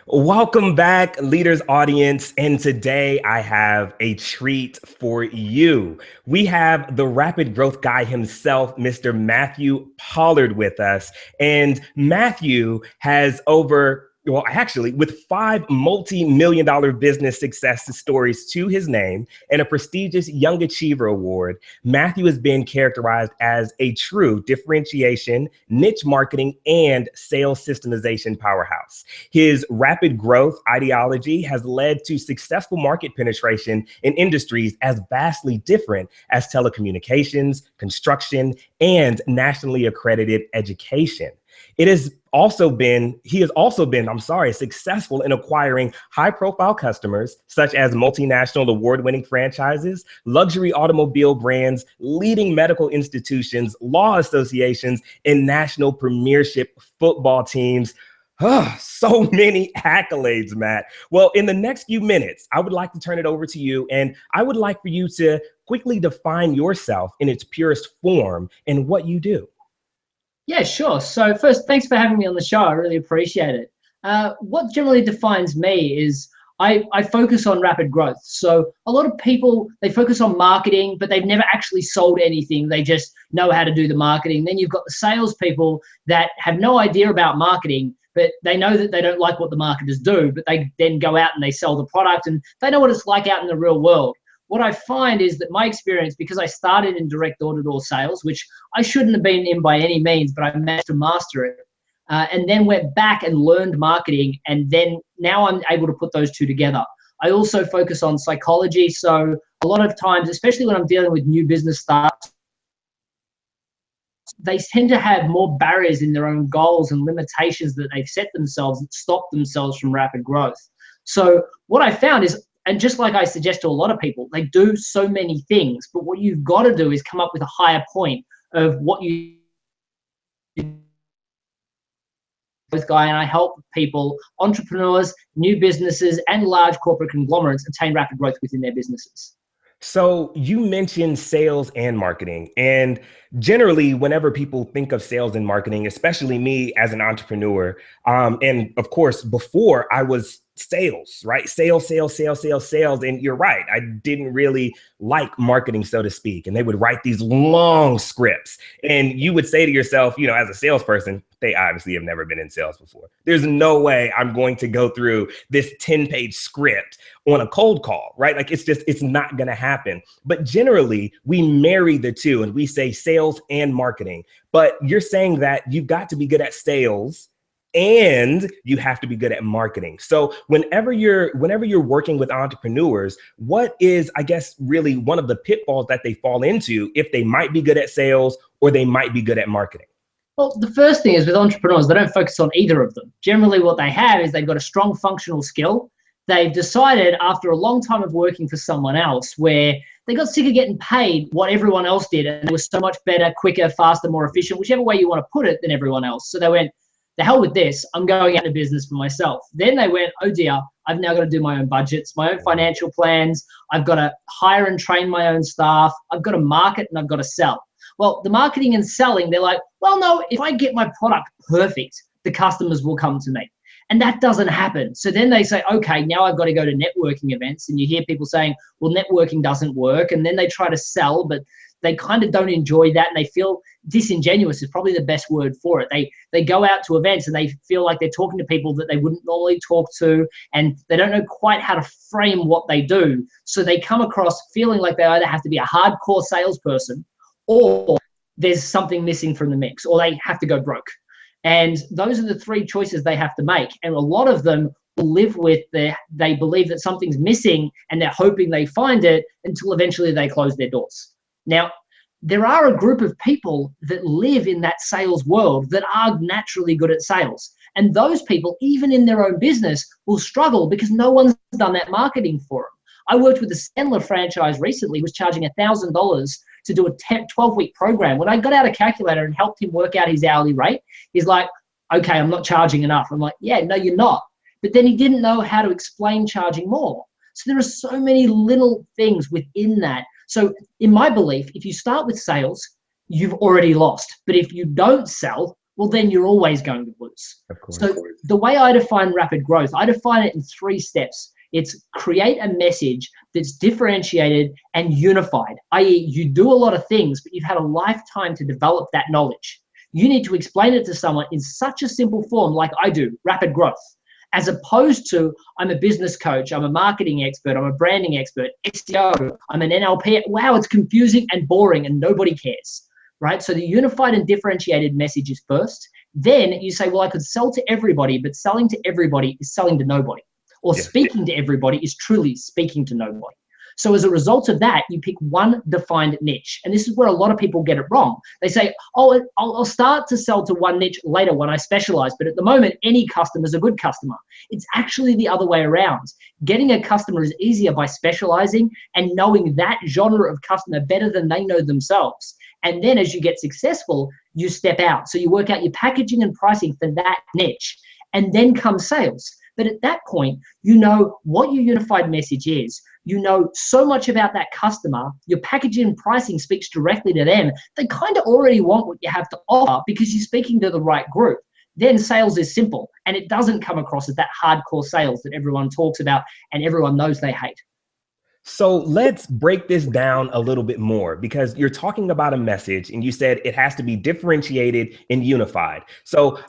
Welcome back, leaders audience. And today I have a treat for you. We have the rapid growth guy himself, Mr. Matthew Pollard, with us. And Matthew has with 5 multi-million dollar business success stories to his name and a prestigious Young Achiever Award, Matthew has been characterized as a true differentiation, niche marketing, and sales systemization powerhouse. His rapid growth ideology has led to successful market penetration in industries as vastly different as telecommunications, construction, and nationally accredited education. He has also been successful in acquiring high-profile customers, such as multinational award-winning franchises, luxury automobile brands, leading medical institutions, law associations, and National Premiership Football teams. So many accolades, Matt. Well, in the next few minutes, I would like to turn it over to you, and I would like for you to quickly define yourself in its purest form and what you do. Yeah, sure. So first, thanks for having me on the show. I really appreciate it. What generally defines me is I focus on rapid growth. So a lot of people, they focus on marketing, but they've never actually sold anything. They just know how to do the marketing. Then you've got the salespeople that have no idea about marketing, but they know that they don't like what the marketers do, but they then go out and they sell the product and they know what it's like out in the real world. What I find is that my experience, because I started in direct door-to-door sales, which I shouldn't have been in by any means, but I managed to master it, and then went back and learned marketing, and then now I'm able to put those two together. I also focus on psychology, so a lot of times, especially when I'm dealing with new business startups, they tend to have more barriers in their own goals and limitations that they've set themselves that stop themselves from rapid growth. So what I found is, and just like I suggest to a lot of people, they do so many things, but what you've got to do is come up with a higher point of what you guy, and I help people, entrepreneurs, new businesses, and large corporate conglomerates attain rapid growth within their businesses. So you mentioned sales and marketing, and generally, whenever people think of sales and marketing, especially me as an entrepreneur, and of course, before I was sales, right? Sales. And you're right. I didn't really like marketing, so to speak. And they would write these long scripts. And you would say to yourself, as a salesperson, they obviously have never been in sales before. There's no way I'm going to go through this 10-page script on a cold call, right? Like it's not going to happen. But generally, we marry the two and we say sales and marketing. But you're saying that you've got to be good at sales and you have to be good at marketing. So whenever you're working with entrepreneurs, what is, I guess, really one of the pitfalls that they fall into if they might be good at sales or they might be good at marketing? Well, the first thing is with entrepreneurs, they don't focus on either of them. Generally, what they have is they've got a strong functional skill. They've decided after a long time of working for someone else where they got sick of getting paid what everyone else did, and it was so much better, quicker, faster, more efficient, whichever way you want to put it, than everyone else. So they went, the hell with this, I'm going out of business for myself. Then they went, oh dear, I've now got to do my own budgets, my own financial plans. I've got to hire and train my own staff. I've got to market and I've got to sell. Well, the marketing and selling, they're like, well, no, if I get my product perfect, the customers will come to me. And that doesn't happen. So then they say, okay, now I've got to go to networking events. And you hear people saying, well, networking doesn't work. And then they try to sell, but they kind of don't enjoy that, and they feel disingenuous is probably the best word for it. They go out to events and they feel like they're talking to people that they wouldn't normally talk to, and they don't know quite how to frame what they do. So they come across feeling like they either have to be a hardcore salesperson or there's something missing from the mix, or they have to go broke. And those are the three choices they have to make. And a lot of them live with they believe that something's missing and they're hoping they find it until eventually they close their doors. Now, there are a group of people that live in that sales world that are naturally good at sales. And those people, even in their own business, will struggle because no one's done that marketing for them. I worked with a Sandler franchise recently who was charging $1,000 to do a 12-week program. When I got out a calculator and helped him work out his hourly rate, he's like, okay, I'm not charging enough. I'm like, yeah, no, you're not. But then he didn't know how to explain charging more. So there are so many little things within that. So in my belief, if you start with sales, you've already lost. But if you don't sell, well, then you're always going to lose. Of course. So the way I define rapid growth, I define it in 3 steps. It's create a message that's differentiated and unified, i.e. you do a lot of things, but you've had a lifetime to develop that knowledge. You need to explain it to someone in such a simple form like I do, rapid growth, as opposed to I'm a business coach, I'm a marketing expert, I'm a branding expert, SEO, I'm an NLP. Wow, it's confusing and boring and nobody cares, right? So the unified and differentiated message is first. Then you say, well, I could sell to everybody, but selling to everybody is selling to nobody. Or speaking to everybody is truly speaking to nobody. So as a result of that, you pick one defined niche. And this is where a lot of people get it wrong. They say, oh, I'll start to sell to one niche later when I specialize. But at the moment, any customer is a good customer. It's actually the other way around. Getting a customer is easier by specializing and knowing that genre of customer better than they know themselves. And then as you get successful, you step out. So you work out your packaging and pricing for that niche. And then comes sales. But at that point, you know what your unified message is. You know so much about that customer. Your packaging and pricing speaks directly to them. They kind of already want what you have to offer because you're speaking to the right group. Then sales is simple, and it doesn't come across as that hardcore sales that everyone talks about and everyone knows they hate. So let's break this down a little bit more, because you're talking about a message and you said it has to be differentiated and unified. So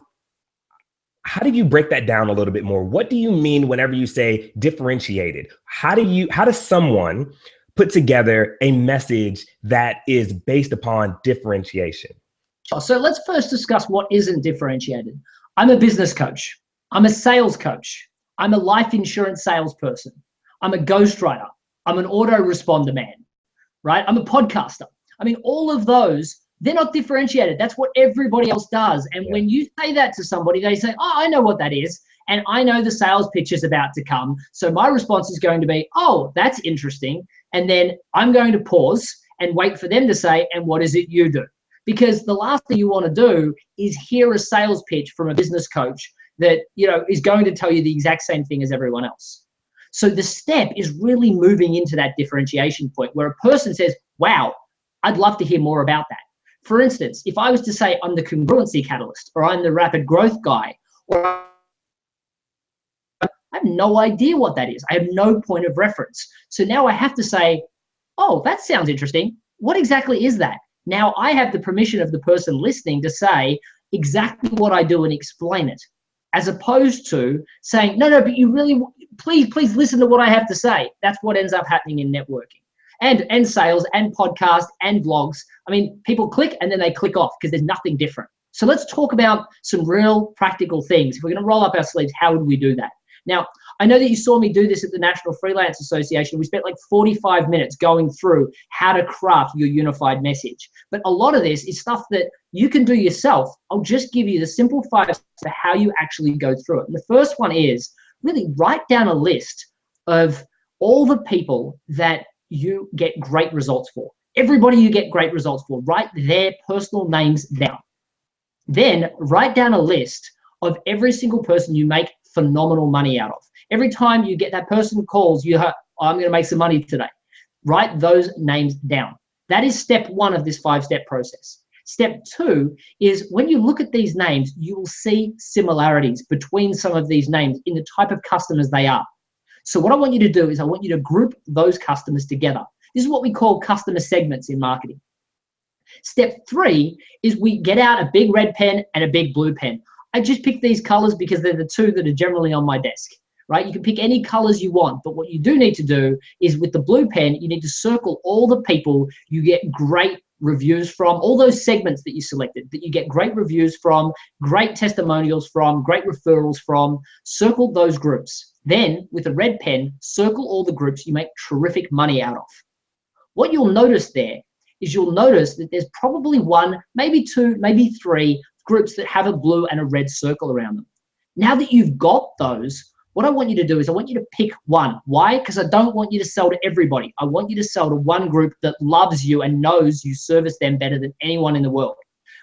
how do you break that down a little bit more? What do you mean whenever you say differentiated? How does someone put together a message that is based upon differentiation? So let's first discuss what isn't differentiated. I'm a business coach. I'm a sales coach. I'm a life insurance salesperson. I'm a ghostwriter. I'm an autoresponder man, right? I'm a podcaster. I mean, all of those, they're not differentiated. That's what everybody else does. And when you say that to somebody, they say, oh, I know what that is. And I know the sales pitch is about to come. So my response is going to be, oh, that's interesting. And then I'm going to pause and wait for them to say, and what is it you do? Because the last thing you want to do is hear a sales pitch from a business coach that, you know, is going to tell you the exact same thing as everyone else. So the step is really moving into that differentiation point where a person says, wow, I'd love to hear more about that. For instance, if I was to say I'm the congruency catalyst, or I'm the rapid growth guy, or I have no idea what that is. I have no point of reference. So now I have to say, oh, that sounds interesting. What exactly is that? Now I have the permission of the person listening to say exactly what I do and explain it, as opposed to saying, no, but you really, please listen to what I have to say. That's what ends up happening in networking. And sales and podcasts and blogs. I mean, people click and then they click off because there's nothing different. So let's talk about some real practical things. If we're going to roll up our sleeves, how would we do that? Now, I know that you saw me do this at the National Freelance Association. We spent like 45 minutes going through how to craft your unified message. But a lot of this is stuff that you can do yourself. I'll just give you the simple 5 steps for how you actually go through it. And the first one is really write down a list of all the people that you get great results for. Everybody you get great results for, write their personal names down. Then write down a list of every single person you make phenomenal money out of. Every time you get that person calls, you have, oh, I'm going to make some money today. Write those names down. That is step 1 of this 5-step process. Step 2 is when you look at these names, you will see similarities between some of these names in the type of customers they are. So what I want you to do is I want you to group those customers together. This is what we call customer segments in marketing. Step 3 is we get out a big red pen and a big blue pen. I just picked these colors because they're the 2 that are generally on my desk, right? You can pick any colors you want, but what you do need to do is with the blue pen, you need to circle all the people you get great reviews from, all those segments that you selected, that you get great reviews from, great testimonials from, great referrals from. Circle those groups. Then with a red pen, circle all the groups you make terrific money out of. What you'll notice there is you'll notice that there's probably 1, maybe 2, maybe 3 groups that have a blue and a red circle around them. Now that you've got those, what I want you to do is I want you to pick one. Why? Because I don't want you to sell to everybody. I want you to sell to one group that loves you and knows you service them better than anyone in the world.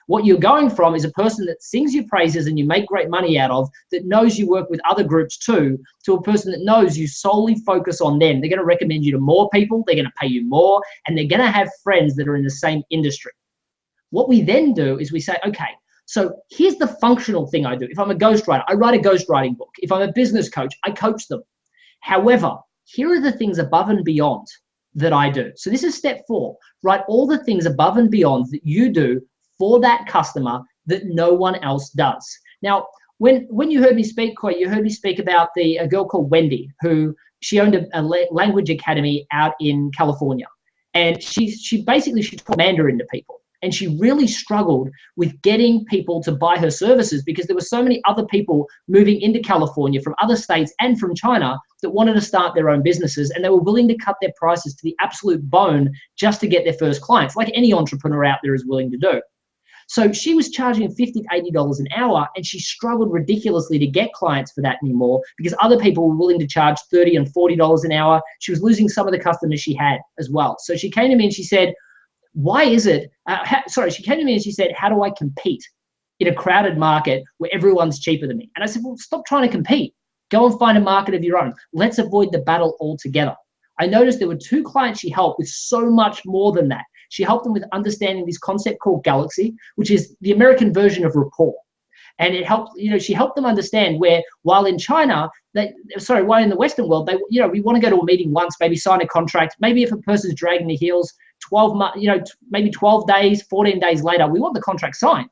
What you're going from is a person that sings your praises and you make great money out of, that knows you work with other groups too, to a person that knows you solely focus on them. They're going to recommend you to more people, they're going to pay you more, and they're going to have friends that are in the same industry. What we then do is we say, okay, So here's the functional thing I do. If I'm a ghostwriter, I write a ghostwriting book. If I'm a business coach, I coach them. However, here are the things above and beyond that I do. So this is step 4. Write all the things above and beyond that you do for that customer that no one else does. Now, when you heard me speak, Coy, you heard me speak about a girl called Wendy, who she owned a language academy out in California. And she taught Mandarin to people. And she really struggled with getting people to buy her services because there were so many other people moving into California from other states and from China that wanted to start their own businesses, and they were willing to cut their prices to the absolute bone just to get their first clients, like any entrepreneur out there is willing to do. So she was charging $50 to $80 an hour, and she struggled ridiculously to get clients for that anymore because other people were willing to charge $30 and $40 an hour. She was losing some of the customers she had as well. So she came to me and she said, why is it, she came to me and she said, how do I compete in a crowded market where everyone's cheaper than me? And I said, well, stop trying to compete. Go and find a market of your own. Let's avoid the battle altogether. I noticed there were 2 clients she helped with so much more than that. She helped them with understanding this concept called Galaxy, which is the American version of rapport. And it helped, she helped them understand where, while in China, while in the Western world, we want to go to a meeting once, maybe sign a contract. Maybe if a person's dragging their heels 12 months, maybe 12 days, 14 days later, we want the contract signed.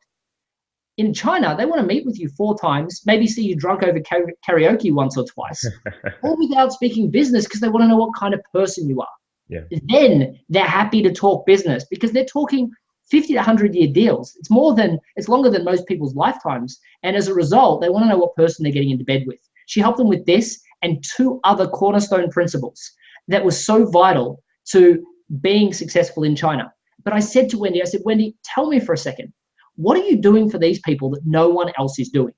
In China, they want to meet with you 4 times, maybe see you drunk over karaoke once or twice, all without speaking business because they want to know what kind of person you are. Yeah. Then they're happy to talk business because they're talking 50 to 100-year deals. It's longer than most people's lifetimes. And as a result, they want to know what person they're getting into bed with. She helped them with this and 2 other cornerstone principles that were so vital to being successful in China. But I said to Wendy, Wendy, tell me for a second, what are you doing for these people that no one else is doing?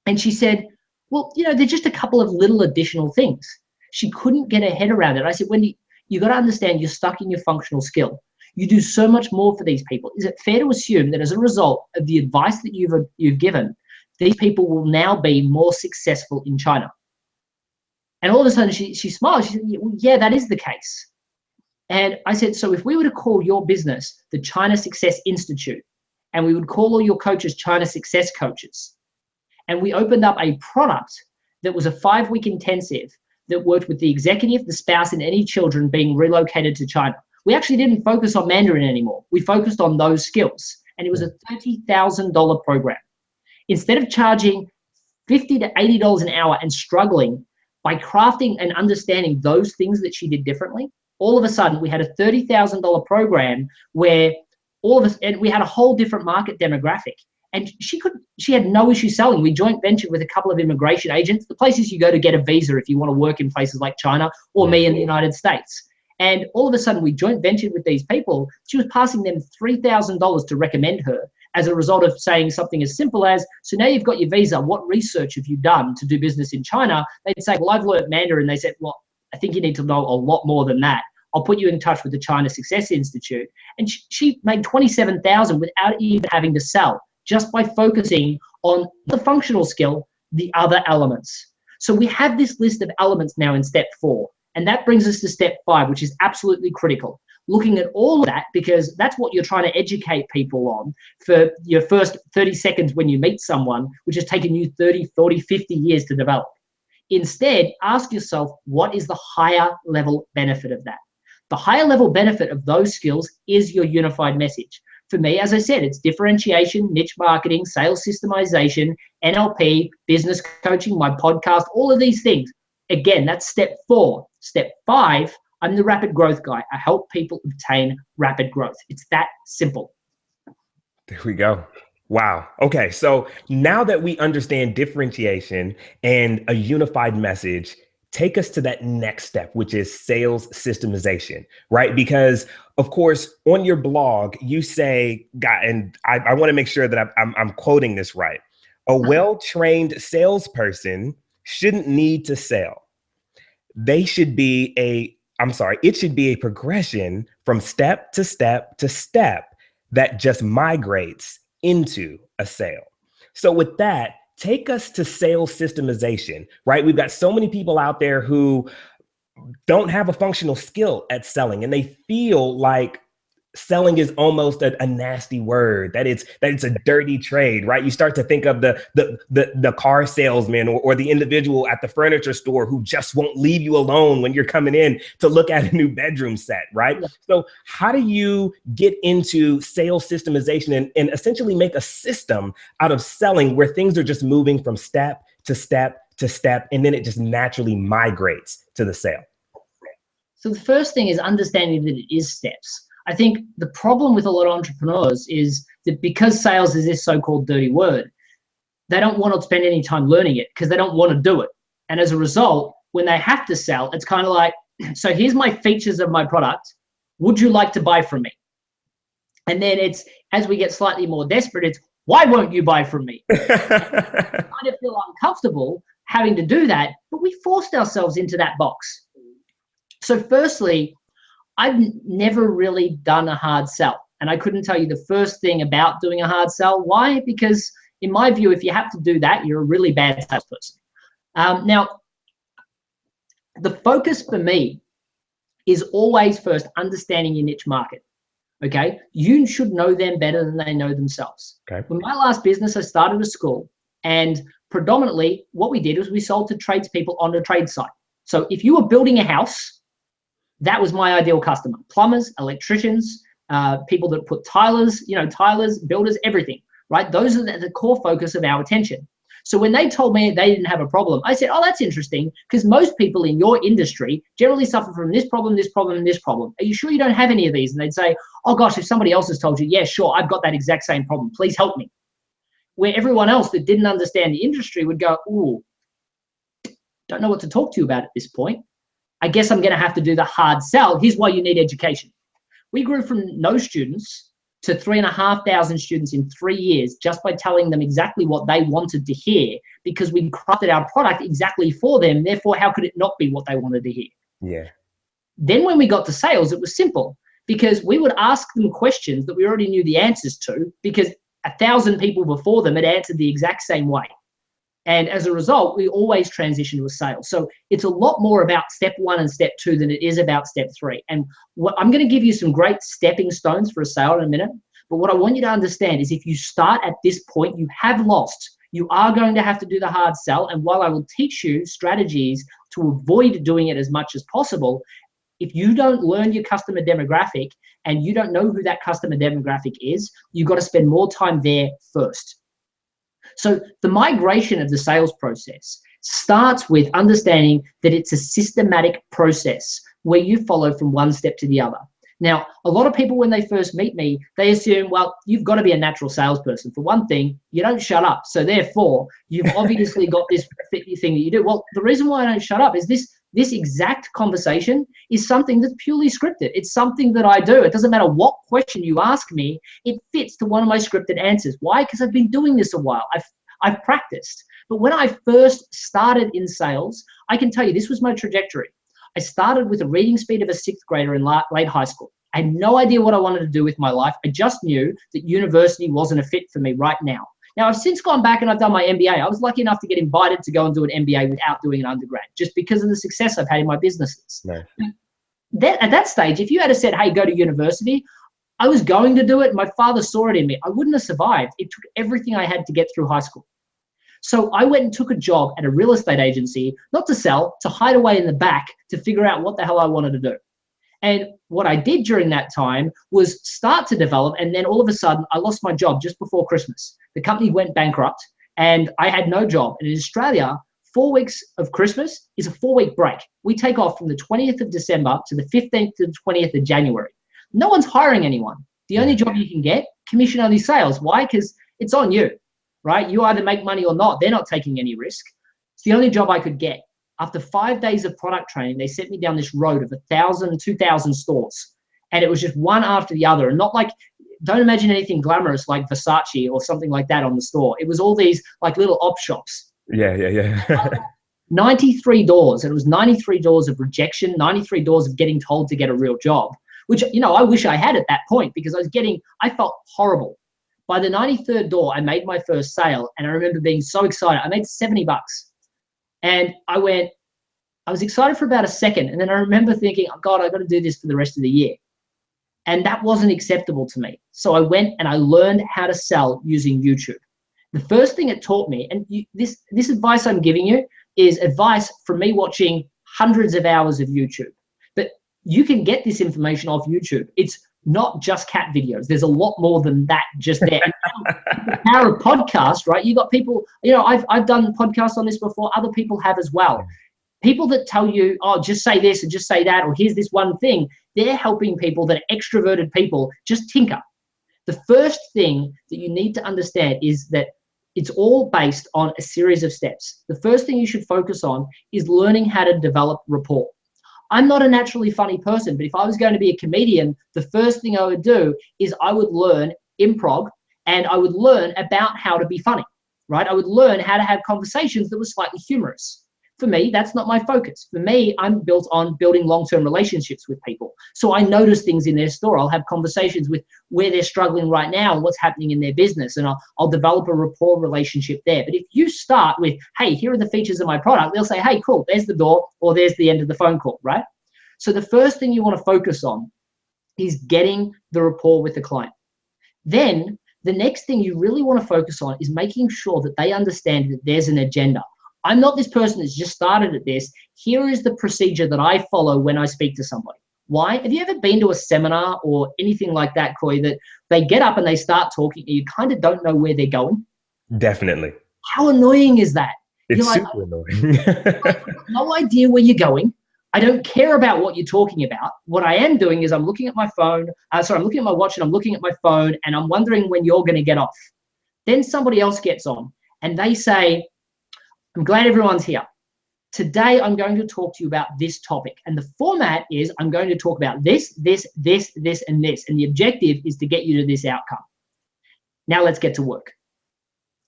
And she said, well, they're just a couple of little additional things. She couldn't get her head around it. I said, Wendy, you got to understand you're stuck in your functional skill. You do so much more for these people. Is it fair to assume that as a result of the advice that you've given, these people will now be more successful in China? And all of a sudden she smiled. She said, yeah, that is the case. And I said, so if we were to call your business the China Success Institute, and we would call all your coaches China Success Coaches, and we opened up a product that was a 5-week intensive that worked with the executive, the spouse, and any children being relocated to China. We actually didn't focus on Mandarin anymore. We focused on those skills, and it was a $30,000 program. Instead of charging $50 to $80 an hour and struggling by crafting and understanding those things that she did differently, all of a sudden we had a $30,000 program where and we had a whole different market demographic. And she had no issue selling. We joint ventured with a couple of immigration agents, the places you go to get a visa if you want to work in places like China or me in the United States. And all of a sudden we joint ventured with these people. She was passing them $3,000 to recommend her as a result of saying something as simple as, so now you've got your visa, what research have you done to do business in China? They'd say, well, I've learned Mandarin. They said, well, I think you need to know a lot more than that. I'll put you in touch with the China Success Institute. And she made $27,000 without even having to sell, just by focusing on the functional skill, the other elements. So we have this list of elements now in step 4. And that brings us to step 5, which is absolutely critical. Looking at all of that, because that's what you're trying to educate people on for your first 30 seconds when you meet someone, which has taken you 30, 40, 50 years to develop. Instead, ask yourself, what is the higher level benefit of that? The higher level benefit of those skills is your unified message. For me, as I said, it's differentiation, niche marketing, sales systemization, NLP, business coaching, my podcast, all of these things. Again, that's step 4. Step 5, I'm the rapid growth guy. I help people obtain rapid growth. It's that simple. There we go. Wow. Okay. So now that we understand differentiation and a unified message, take us to that next step, which is sales systemization, right? Because of course, on your blog, you say, and I want to make sure that I'm quoting this right. A well-trained salesperson shouldn't need to sell. It should be a progression from step to step to step that just migrates into a sale. So with that, take us to sales systemization, right? We've got so many people out there who don't have a functional skill at selling, and they feel like selling is almost a nasty word, that it's a dirty trade, right? You start to think of the car salesman or the individual at the furniture store who just won't leave you alone when you're coming in to look at a new bedroom set, right? Yeah. So how do you get into sales systemization and essentially make a system out of selling where things are just moving from step to step to step, and then it just naturally migrates to the sale? So the first thing is understanding that it is steps. I think the problem with a lot of entrepreneurs is that because sales is this so-called dirty word, they don't want to spend any time learning it because they don't want to do it. And as a result, when they have to sell, it's kind of like, so here's my features of my product. Would you like to buy from me? And then it's, as we get slightly more desperate, it's, why won't you buy from me? I kind of feel uncomfortable having to do that, but we forced ourselves into that box. So firstly, I've never really done a hard sell. And I couldn't tell you the first thing about doing a hard sell. Why? Because in my view, if you have to do that, you're a really bad salesperson. Now, the focus for me is always first understanding your niche market. Okay, you should know them better than they know themselves. Okay. When my last business, I started a school, and predominantly what we did was we sold to tradespeople on a trade site. So if you were building a house, that was my ideal customer: plumbers, electricians, people that put tilers, tilers, builders, everything, right? Those are the core focus of our attention. So when they told me they didn't have a problem, I said, oh, that's interesting, because most people in your industry generally suffer from this problem, this problem, and this problem. Are you sure you don't have any of these? And they'd say, oh gosh, if somebody else has told you, yeah, sure, I've got that exact same problem. Please help me. Where everyone else that didn't understand the industry would go, ooh, don't know what to talk to you about at this point. I guess I'm going to have to do the hard sell. Here's why you need education. We grew from no students to 3,500 students in 3 years just by telling them exactly what they wanted to hear, because we crafted our product exactly for them. Therefore, how could it not be what they wanted to hear? Yeah. Then when we got to sales, it was simple, because we would ask them questions that we already knew the answers to, because 1,000 people before them had answered the exact same way. And as a result, we always transition to a sale. So it's a lot more about step 1 and step 2 than it is about step 3. And what I'm going to give you some great stepping stones for a sale in a minute. But what I want you to understand is if you start at this point, you have lost. You are going to have to do the hard sell. And while I will teach you strategies to avoid doing it as much as possible, if you don't learn your customer demographic and you don't know who that customer demographic is, you've got to spend more time there first. So the migration of the sales process starts with understanding that it's a systematic process where you follow from one step to the other. Now, a lot of people, when they first meet me, they assume, well, you've got to be a natural salesperson. For one thing, you don't shut up. So therefore, you've obviously got this thing that you do. Well, the reason why I don't shut up is this exact conversation is something that's purely scripted. It's something that I do. It doesn't matter what question you ask me, it fits to one of my scripted answers. Why? Because I've been doing this a while. I've practiced. But when I first started in sales, I can tell you this was my trajectory. I started with a reading speed of a 6th grader in late high school. I had no idea what I wanted to do with my life. I just knew that university wasn't a fit for me right now. Now, I've since gone back and I've done my MBA. I was lucky enough to get invited to go and do an MBA without doing an undergrad, just because of the success I've had in my businesses. Nice. At that stage, if you had said, hey, go to university, I was going to do it. My father saw it in me. I wouldn't have survived. It took everything I had to get through high school. So I went and took a job at a real estate agency, not to sell, to hide away in the back to figure out what the hell I wanted to do. And what I did during that time was start to develop, and then all of a sudden I lost my job just before Christmas. The company went bankrupt and I had no job. And in Australia, 4 weeks of Christmas is a 4-week break. We take off from the 20th of December to the 15th to the 20th of January. No one's hiring anyone. The only job you can get, commission-only sales. Why? Because it's on you, right? You either make money or not. They're not taking any risk. It's the only job I could get. After 5 days of product training, they sent me down this road of 1,000, 2,000 stores. And it was just one after the other. And not like, don't imagine anything glamorous like Versace or something like that on the store. It was all these like little op shops. Yeah. 93 doors. And it was 93 doors of rejection, 93 doors of getting told to get a real job, which, I wish I had at that point, because I felt horrible. By the 93rd door, I made my first sale. And I remember being so excited. I made $70. And I was excited for about a second. And then I remember thinking, oh God, I've got to do this for the rest of the year. And that wasn't acceptable to me. So I went and I learned how to sell using YouTube. The first thing it taught me, and this advice I'm giving you is advice from me watching hundreds of hours of YouTube. But you can get this information off YouTube. It's not just cat videos. There's a lot more than that just there. The power of podcast, right? You got people, I've done podcasts on this before. Other people have as well. People that tell you, oh, just say this and just say that, or here's this one thing. They're helping people that are extroverted people just tinker. The first thing that you need to understand is that it's all based on a series of steps. The first thing you should focus on is learning how to develop rapport. I'm not a naturally funny person, but if I was going to be a comedian, the first thing I would do is I would learn improv, and I would learn about how to be funny, right? I would learn how to have conversations that were slightly humorous. For me, that's not my focus. For me, I'm built on building long-term relationships with people. So I notice things in their store. I'll have conversations with where they're struggling right now and what's happening in their business, and I'll develop a rapport relationship there. But if you start with, hey, here are the features of my product, they'll say, hey, cool, there's the door, or there's the end of the phone call, right? So the first thing you want to focus on is getting the rapport with the client. Then the next thing you really want to focus on is making sure that they understand that there's an agenda. I'm not this person that's just started at this. Here is the procedure that I follow when I speak to somebody. Why? Have you ever been to a seminar or anything like that, Coy, that they get up and they start talking and you kind of don't know where they're going? Definitely. How annoying is that? It's super annoying. I have no idea where you're going. I don't care about what you're talking about. What I am doing is I'm looking at my phone. I'm looking at my watch and I'm looking at my phone and I'm wondering when you're going to get off. Then somebody else gets on and they say, I'm glad everyone's here. Today, I'm going to talk to you about this topic. And the format is I'm going to talk about this, this, this, this, and this. And the objective is to get you to this outcome. Now let's get to work.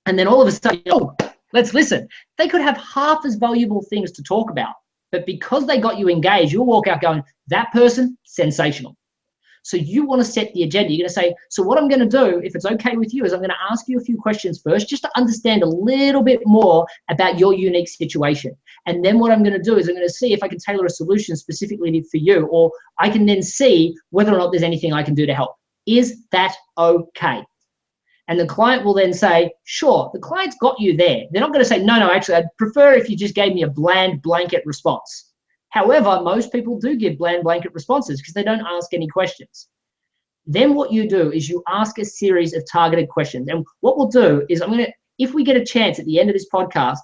And then all of a sudden, oh, let's listen. They could have half as valuable things to talk about. But because they got you engaged, you'll walk out going, that person, sensational. So you want to set the agenda. You're going to say, so what I'm going to do, if it's okay with you, is I'm going to ask you a few questions first, just to understand a little bit more about your unique situation. And then what I'm going to do is I'm going to see if I can tailor a solution specifically for you, or I can then see whether or not there's anything I can do to help. Is that okay? And the client will then say, sure. The client's got you there. They're not going to say, no, actually, I'd prefer if you just gave me a bland blanket response. However, most people do give bland blanket responses because they don't ask any questions. Then what you do is you ask a series of targeted questions. And what we'll do is if we get a chance at the end of this podcast,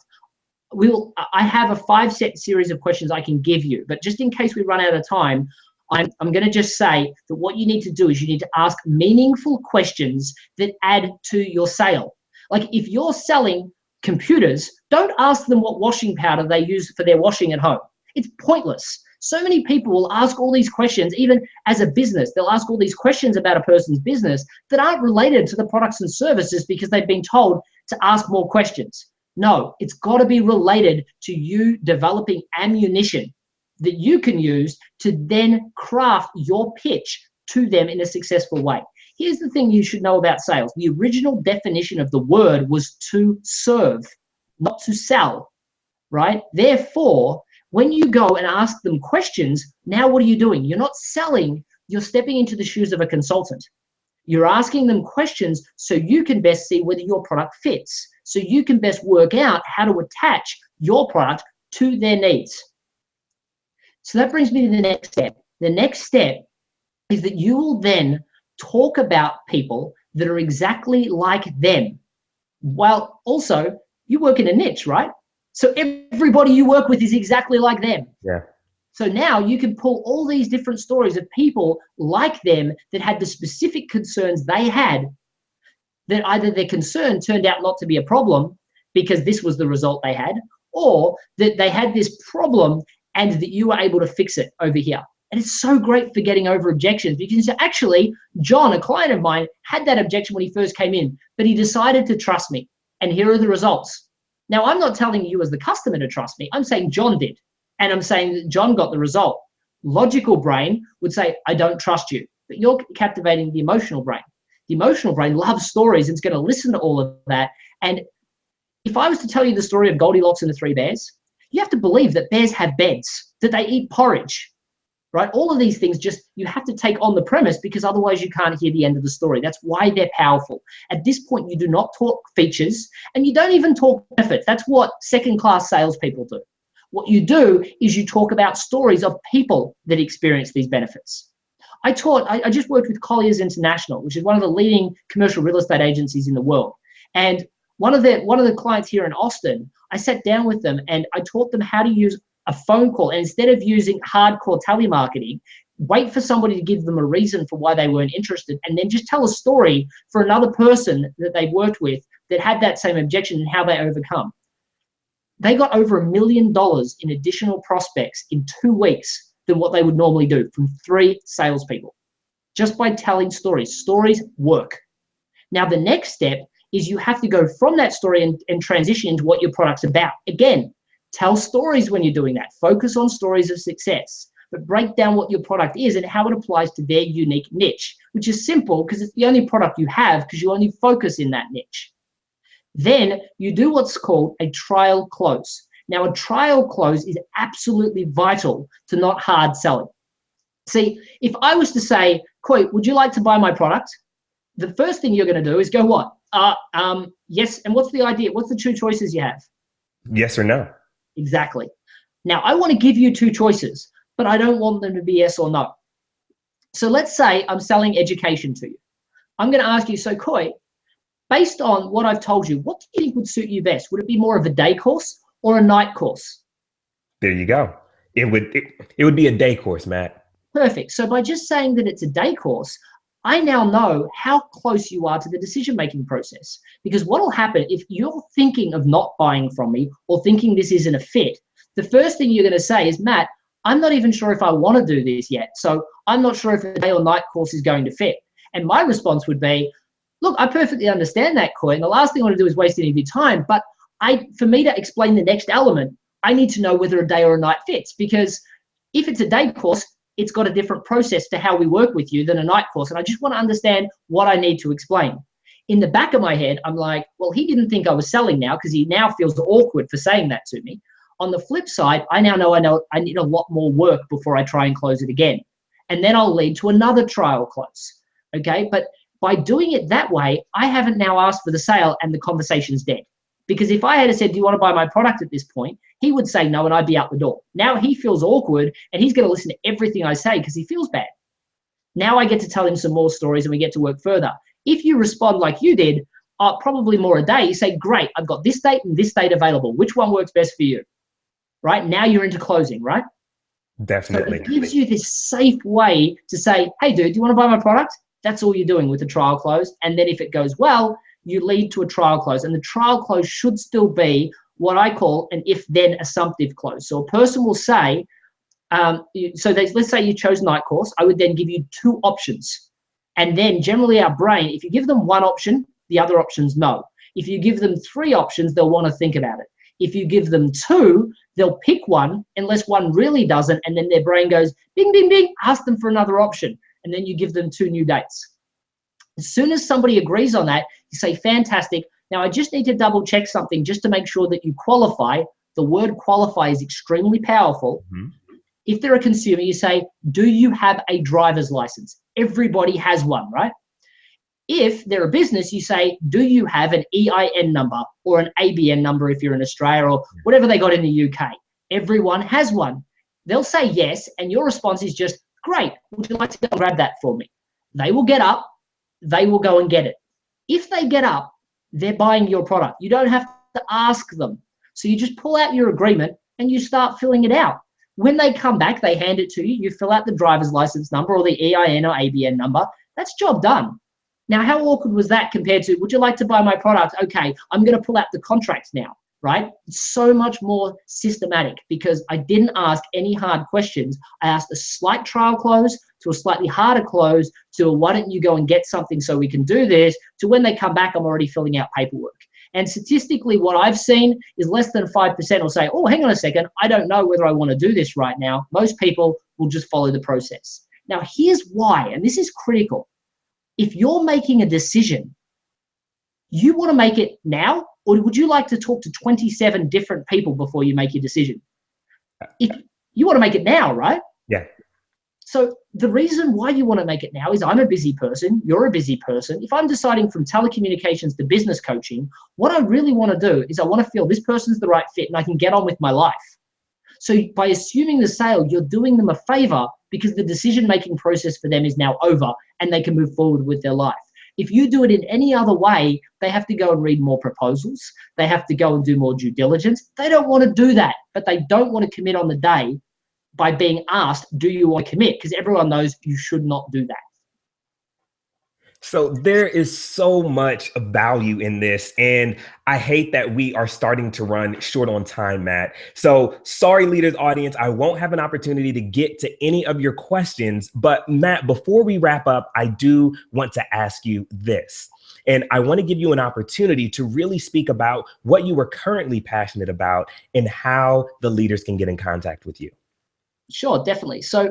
I have a 5-set series of questions I can give you. But just in case we run out of time, I'm going to just say that what you need to do is you need to ask meaningful questions that add to your sale. Like if you're selling computers, don't ask them what washing powder they use for their washing at home. It's pointless. So many people will ask all these questions, even as a business. They'll ask all these questions about a person's business that aren't related to the products and services because they've been told to ask more questions. No, it's got to be related to you developing ammunition that you can use to then craft your pitch to them in a successful way. Here's the thing you should know about sales. The original definition of the word was to serve, not to sell, right? Therefore, when you go and ask them questions, now what are you doing? You're not selling, you're stepping into the shoes of a consultant. You're asking them questions so you can best see whether your product fits, so you can best work out how to attach your product to their needs. So that brings me to the next step. The next step is that you will then talk about people that are exactly like them. While also, you work in a niche, right? So everybody you work with is exactly like them. Yeah. So now you can pull all these different stories of people like them that had the specific concerns they had, that either their concern turned out not to be a problem because this was the result they had, or that they had this problem and that you were able to fix it over here. And it's so great for getting over objections because actually, John, a client of mine, had that objection when he first came in, but he decided to trust me. And here are the results. Now, I'm not telling you as the customer to trust me. I'm saying John did. And I'm saying that John got the result. Logical brain would say, I don't trust you. But you're captivating the emotional brain. The emotional brain loves stories and it's going to listen to all of that. And if I was to tell you the story of Goldilocks and the Three Bears, you have to believe that bears have beds, that they eat porridge, right? All of these things, just you have to take on the premise, because otherwise you can't hear the end of the story. That's why they're powerful. At this point, you do not talk features, and you don't even talk benefits. That's what second-class salespeople do. What you do is you talk about stories of people that experience these benefits. I just worked with Colliers International, which is one of the leading commercial real estate agencies in the world. And one of the clients here in Austin, I sat down with them and I taught them how to use a phone call. And instead of using hardcore telemarketing, wait for somebody to give them a reason for why they weren't interested, and then just tell a story for another person that they worked with that had that same objection and how they overcome. They got over $1 million in additional prospects in 2 weeks than what they would normally do from 3 salespeople, just by telling stories. Stories work. Now, the next step is you have to go from that story and transition into what your product's about. Again, tell stories when you're doing that. Focus on stories of success, but break down what your product is and how it applies to their unique niche, which is simple because it's the only product you have because you only focus in that niche. Then you do what's called a trial close. Now, a trial close is absolutely vital to not hard selling. See, if I was to say, Coy, would you like to buy my product? The first thing you're going to do is go, what? Yes. And what's the idea? What's the 2 choices you have? Yes or no. Exactly. Now, I want to give you 2 choices, but I don't want them to be yes or no. So let's say I'm selling education to you. I'm going to ask you, so Coy, based on what I've told you, what do you think would suit you best? Would it be more of a day course or a night course? There you go. It would be a day course, Matt. Perfect. So by just saying that it's a day course, I now know how close you are to the decision-making process. Because what will happen if you're thinking of not buying from me or thinking this isn't a fit, the first thing you're going to say is, Matt, I'm not even sure if I want to do this yet. So I'm not sure if a day or night course is going to fit. And my response would be, look, I perfectly understand that, Coy, and the last thing I want to do is waste any of your time. But for me to explain the next element, I need to know whether a day or a night fits. Because if it's a day course, it's got a different process to how we work with you than a night course. And I just want to understand what I need to explain. In the back of my head, I'm like, well, he didn't think I was selling now because he now feels awkward for saying that to me. On the flip side, I know I need a lot more work before I try and close it again. And then I'll lead to another trial close. Okay. But by doing it that way, I haven't now asked for the sale and the conversation's dead. Because if I had said, do you want to buy my product at this point? He would say no, and I'd be out the door. Now he feels awkward, and he's going to listen to everything I say because he feels bad. Now I get to tell him some more stories, and we get to work further. If you respond like you did, probably more a day, you say, great, I've got this date and this date available. Which one works best for you? Right? Now you're into closing, right? Definitely. So it gives you this safe way to say, hey, dude, do you want to buy my product? That's all you're doing with the trial close. And then if it goes well, you lead to a trial close. And the trial close should still be what I call an if-then assumptive close. So a person will say, let's say you chose night course, I would then give you 2 options. And then generally our brain, if you give them 1 option, the other option's no. If you give them 3 options, they'll want to think about it. If you give them 2, they'll pick one unless one really doesn't. And then their brain goes, bing, bing, bing, ask them for another option. And then you give them 2 new dates. As soon as somebody agrees on that, you say, fantastic. Now, I just need to double check something just to make sure that you qualify. The word qualify is extremely powerful. Mm-hmm. If they're a consumer, you say, do you have a driver's license? Everybody has one, right? If they're a business, you say, do you have an EIN number or an ABN number if you're in Australia or whatever they got in the UK? Everyone has one. They'll say yes, and your response is just, great, would you like to go grab that for me? They will get up. They will go and get it. If they get up, they're buying your product. You don't have to ask them. So you just pull out your agreement and you start filling it out. When they come back, they hand it to you. You fill out the driver's license number or the EIN or ABN number. That's job done. Now, how awkward was that compared to, would you like to buy my product? Okay, I'm going to pull out the contracts now, right? It's so much more systematic because I didn't ask any hard questions. I asked a slight trial close to a slightly harder close to a, why don't you go and get something so we can do this, to when they come back, I'm already filling out paperwork. And statistically, what I've seen is less than 5% will say, oh, hang on a second, I don't know whether I want to do this right now. Most people will just follow the process. Now, here's why, and this is critical. If you're making a decision, you want to make it now, or would you like to talk to 27 different people before you make your decision? If you want to make it now, right? Yeah. So the reason why you want to make it now is I'm a busy person, you're a busy person. If I'm deciding from telecommunications to business coaching, what I really want to do is I want to feel this person's the right fit and I can get on with my life. So by assuming the sale, you're doing them a favor because the decision-making process for them is now over and they can move forward with their life. If you do it in any other way, they have to go and read more proposals. They have to go and do more due diligence. They don't want to do that, but they don't want to commit on the day by being asked, do you want to commit? Because everyone knows you should not do that. So there is so much value in this, and I hate that we are starting to run short on time, Matt. So sorry, leaders audience, I won't have an opportunity to get to any of your questions. But Matt, before we wrap up, I do want to ask you this. And I want to give you an opportunity to really speak about what you are currently passionate about and how the leaders can get in contact with you. Sure, definitely. So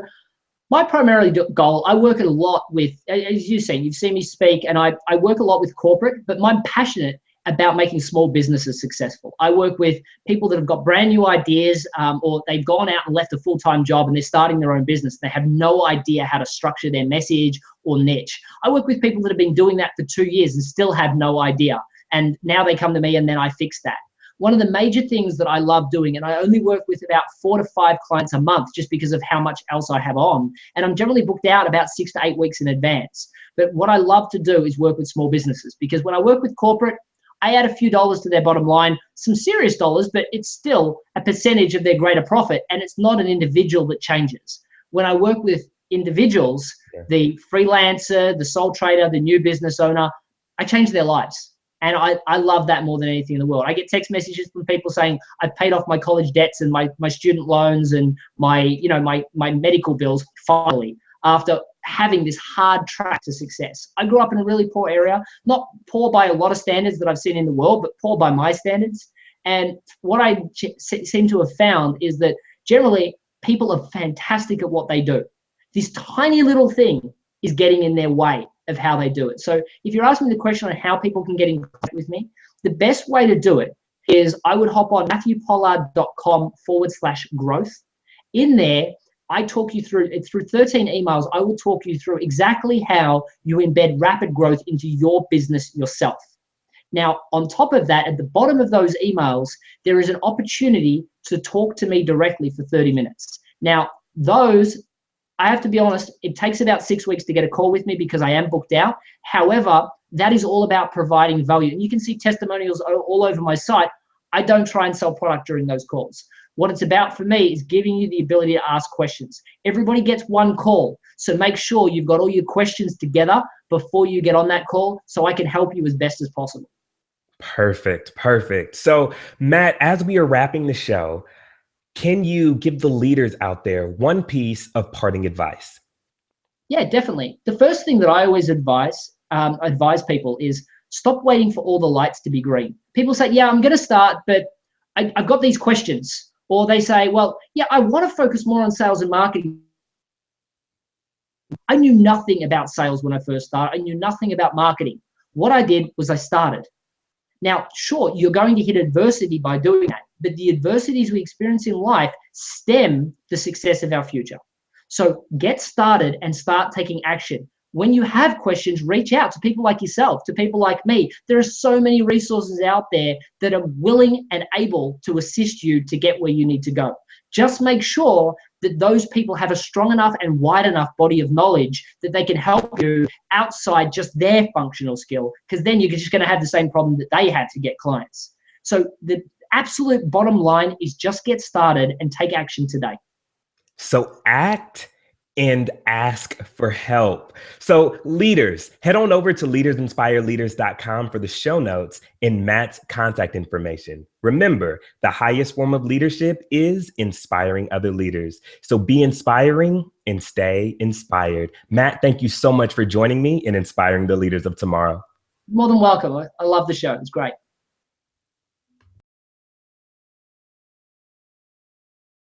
my primary goal, I work a lot with, as you've seen me speak, and I work a lot with corporate, but I'm passionate about making small businesses successful. I work with people that have got brand new ideas, or they've gone out and left a full-time job and they're starting their own business. They have no idea how to structure their message or niche. I work with people that have been doing that for 2 years and still have no idea. And now they come to me and then I fix that. One of the major things that I love doing, and I only work with about 4 to 5 clients a month just because of how much else I have on, and I'm generally booked out about 6 to 8 weeks in advance. But what I love to do is work with small businesses, because when I work with corporate, I add a few dollars to their bottom line, some serious dollars, but it's still a percentage of their greater profit, and it's not an individual that changes. When I work with individuals, the freelancer, the sole trader, the new business owner, I change their lives. And I love that more than anything in the world. I get text messages from people saying, I've paid off my college debts and my student loans and my medical bills finally, after having this hard track to success. I grew up in a really poor area, not poor by a lot of standards that I've seen in the world, but poor by my standards. And what I seem to have found is that generally people are fantastic at what they do. This tiny little thing is getting in their way of how they do it. So if you're asking the question on how people can get in contact with me, the best way to do it is I would hop on matthewpollard.com/growth. In there, I talk you through 13 emails. I will talk you through exactly how you embed rapid growth into your business yourself. Now, on top of that, at the bottom of those emails, there is an opportunity to talk to me directly for 30 minutes. Now, those, I have to be honest, it takes about 6 weeks to get a call with me because I am booked out. However, that is all about providing value. And you can see testimonials all over my site. I don't try and sell product during those calls. What it's about for me is giving you the ability to ask questions. Everybody gets one call. So make sure you've got all your questions together before you get on that call so I can help you as best as possible. Perfect. Perfect. So Matt, as we are wrapping the show, can you give the leaders out there one piece of parting advice? Yeah, definitely. The first thing that I always advise people is stop waiting for all the lights to be green. People say, yeah, I'm going to start, but I've got these questions. Or they say, well, yeah, I want to focus more on sales and marketing. I knew nothing about sales when I first started. I knew nothing about marketing. What I did was I started. Now, sure, you're going to hit adversity by doing that, but the adversities we experience in life stem the success of our future. So get started and start taking action. When you have questions, reach out to people like yourself, to people like me. There are so many resources out there that are willing and able to assist you to get where you need to go. Just make sure that those people have a strong enough and wide enough body of knowledge that they can help you outside just their functional skill, because then you're just going to have the same problem that they had to get clients. So the absolute bottom line is just get started and take action today. So act and ask for help. So leaders, head on over to leadersinspireleaders.com for the show notes and Matt's contact information. Remember, the highest form of leadership is inspiring other leaders. So be inspiring and stay inspired. Matt, thank you so much for joining me and inspiring the leaders of tomorrow. More than welcome. I love the show. It's great.